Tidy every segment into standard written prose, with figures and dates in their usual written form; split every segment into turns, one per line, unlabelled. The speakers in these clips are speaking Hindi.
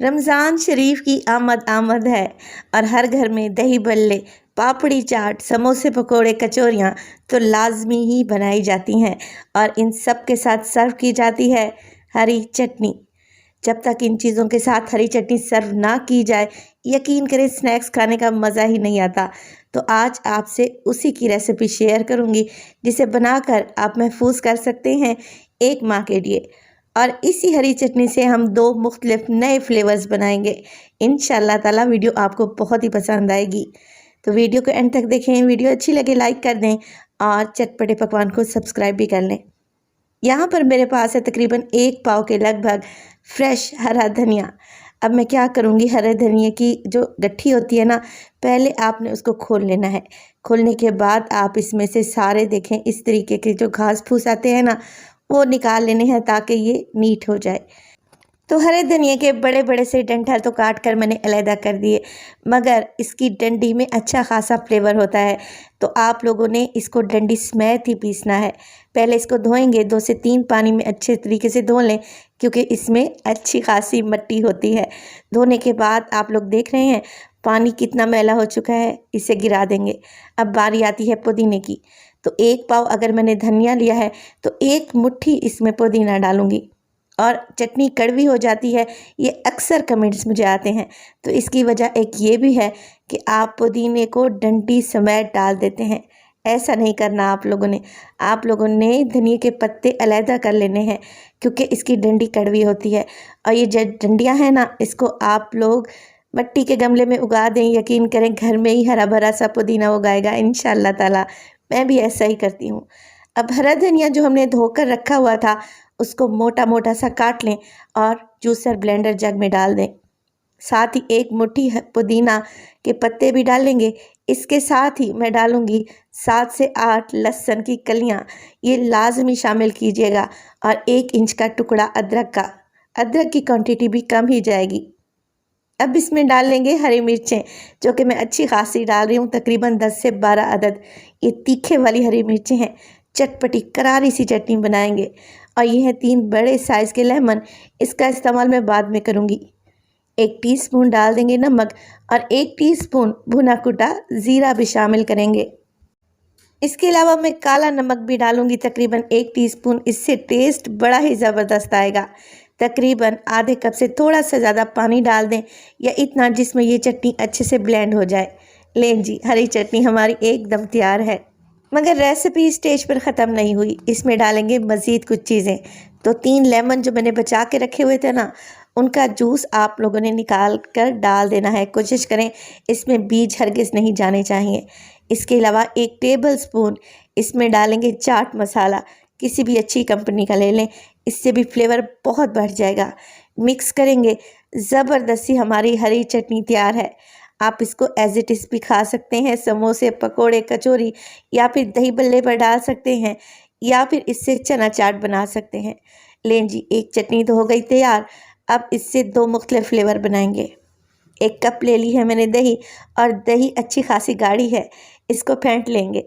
रमज़ान शरीफ की आमद आमद है और हर घर में दही बल्ले, पापड़ी चाट, समोसे, पकोड़े, कचौरियाँ तो लाजमी ही बनाई जाती हैं और इन सब के साथ सर्व की जाती है हरी चटनी। जब तक इन चीज़ों के साथ हरी चटनी सर्व ना की जाए, यकीन करें स्नैक्स खाने का मज़ा ही नहीं आता। तो आज आपसे उसी की रेसिपी शेयर करूँगी जिसे बनाकर आप महफूज कर सकते हैं एक माह के लिए। और इसी हरी चटनी से हम दो मुख्तलिफ नए फ्लेवर्स बनाएंगे। इंशाल्लाह ताला वीडियो आपको बहुत ही पसंद आएगी। तो वीडियो को एंड तक देखें। वीडियो अच्छी लगे लाइक कर दें और चटपटे पकवान को सब्सक्राइब भी कर लें। यहाँ पर मेरे पास है तकरीबन 1 पाव के लगभग फ्रेश हरा धनिया। अब मैं क्या करूँगी, हरे धनिया की जो गट्ठी होती है ना, पहले आपने उसको खोल लेना है। खोलने के बाद आप इसमें से सारे देखें इस तरीके के जो घास फूस आते हैं ना, वो निकाल लेने हैं ताकि ये नीट हो जाए। तो हरे धनिया के बड़े बड़े से डंठल तो काट कर मैंने अलहदा कर दिए, मगर इसकी डंडी में अच्छा खासा फ्लेवर होता है, तो आप लोगों ने इसको डंडी समेत ही पीसना है। पहले इसको धोएंगे, 2 से 3 पानी में अच्छे तरीके से धो लें क्योंकि इसमें अच्छी खासी मिट्टी होती है। धोने के बाद आप लोग देख रहे हैं पानी कितना मैला हो चुका है, इसे गिरा देंगे। अब बारी आती है पुदीने की। तो 1 पाव अगर मैंने धनिया लिया है तो 1 मुट्ठी इसमें पुदीना डालूंगी। और चटनी कड़वी हो जाती है, ये अक्सर कमेंट्स मुझे आते हैं, तो इसकी वजह एक ये भी है कि आप पुदीने को डंडी समेत डाल देते हैं। ऐसा नहीं करना आप लोगों ने धनिया के पत्ते अलहदा कर लेने हैं क्योंकि इसकी डंडी कड़वी होती है। और ये जो डंडियाँ हैं ना, इसको आप लोग मिट्टी के गमले में उगा दें। यकीन करें घर में ही हरा भरा सा पुदीना उगाएगा इंशाल्लाह ताला। मैं भी ऐसा ही करती हूँ। अब हरा धनिया जो हमने धोकर रखा हुआ था उसको मोटा मोटा सा काट लें और जूसर ब्लेंडर जग में डाल दें। साथ ही 1 मुट्ठी पुदीना के पत्ते भी डालेंगे। इसके साथ ही मैं डालूंगी 7 से 8 लहसुन की कलियां, ये लाजमी शामिल कीजिएगा। और 1 इंच का टुकड़ा अदरक का। अदरक की क्वांटिटी भी कम ही जाएगी। अब इसमें डाल लेंगे हरी मिर्चें, जो कि मैं अच्छी खासी डाल रही हूँ, तकरीबन 10 से 12 अदद। ये तीखे वाली हरी मिर्चें हैं। चटपटी करारी सी चटनी बनाएंगे। और ये है 3 बड़े साइज़ के लेमन, इसका इस्तेमाल मैं बाद में करूँगी। 1 टीस्पून डाल देंगे नमक और 1 टीस्पून भुना कुटा ज़ीरा भी शामिल करेंगे। इसके अलावा मैं काला नमक भी डालूंगी, तकरीबन 1 टीस्पून। इससे टेस्ट बड़ा ही ज़बरदस्त आएगा। तकरीबन आधे कप से थोड़ा सा ज़्यादा पानी डाल दें, या इतना जिसमें ये चटनी अच्छे से ब्लेंड हो जाए। लें जी, हरी चटनी हमारी एकदम तैयार है। मगर रेसिपी स्टेज पर ख़त्म नहीं हुई, इसमें डालेंगे मज़ीद कुछ चीज़ें। तो 3 लेमन जो मैंने बचा के रखे हुए थे ना, उनका जूस आप लोगों ने निकाल कर डाल देना है। कोशिश करें इसमें बीज हरगिज़ नहीं जाने चाहिए। इसके अलावा 1 टेबल स्पून इसमें डालेंगे चाट मसाला, किसी भी अच्छी कंपनी का ले लें, इससे भी फ्लेवर बहुत बढ़ जाएगा। मिक्स करेंगे, ज़बरदस्ती हमारी हरी चटनी तैयार है। आप इसको एज इट इज़ भी खा सकते हैं, समोसे, पकोड़े, कचौरी, या फिर दही बल्ले पर डाल सकते हैं, या फिर इससे चना चाट बना सकते हैं। लें जी, 1 चटनी तो हो गई तैयार। अब इससे 2 मुख्तलिफ फ्लेवर बनाएंगे। 1 कप ले ली है मैंने दही, और दही अच्छी खासी गाढ़ी है, इसको फेंट लेंगे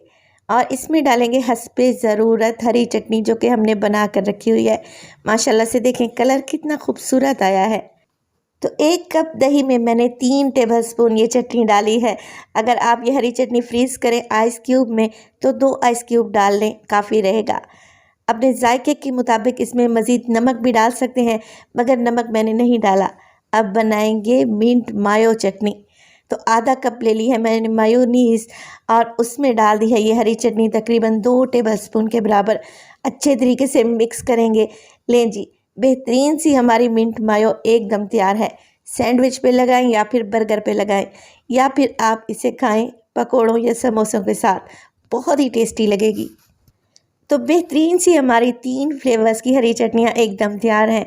और इसमें डालेंगे हस्बे ज़रूरत हरी चटनी जो कि हमने बना कर रखी हुई है। माशाल्लाह से देखें कलर कितना खूबसूरत आया है। तो 1 कप दही में मैंने 3 टेबल स्पून ये चटनी डाली है। अगर आप ये हरी चटनी फ्रीज़ करें आइस क्यूब में तो 2 आइस क्यूब डाल लें, काफ़ी रहेगा। अपने जायके के मुताबिक इसमें मज़ीद नमक भी डाल सकते हैं, मगर नमक मैंने नहीं डाला। अब बनाएंगे मिंट मायो चटनी। तो आधा कप ले ली है मैंने मायोनीज़ और उसमें डाल दी है ये हरी चटनी, तकरीबन 2 टेबल स्पून के बराबर। अच्छे तरीके से मिक्स करेंगे। लें जी, बेहतरीन सी हमारी मिंट मायो एकदम तैयार है। सैंडविच पे लगाएं या फिर बर्गर पे लगाएं, या फिर आप इसे खाएं पकोड़ों या समोसों के साथ, बहुत ही टेस्टी लगेगी। तो बेहतरीन सी हमारी 3 फ्लेवर्स की हरी चटनियाँ एकदम तैयार हैं।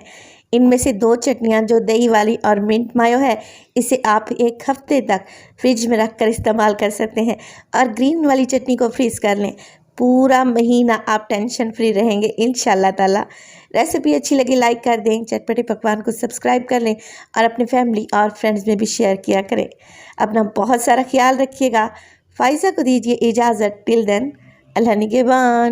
इनमें से 2 चटनियाँ जो दही वाली और मिंट मायो है, इसे आप 1 हफ्ते तक फ्रिज में रख कर इस्तेमाल कर सकते हैं। और ग्रीन वाली चटनी को फ्रीज़ कर लें, पूरा महीना आप टेंशन फ्री रहेंगे इंशाल्लाह ताला। रेसिपी अच्छी लगी लाइक कर दें, चटपटे पकवान को सब्सक्राइब कर लें और अपने फैमिली और फ्रेंड्स में भी शेयर किया करें। अपना बहुत सारा ख्याल रखिएगा। फ़ाइज़ा को दीजिए इजाज़त। टिल देन, अल्लाह निगहबान।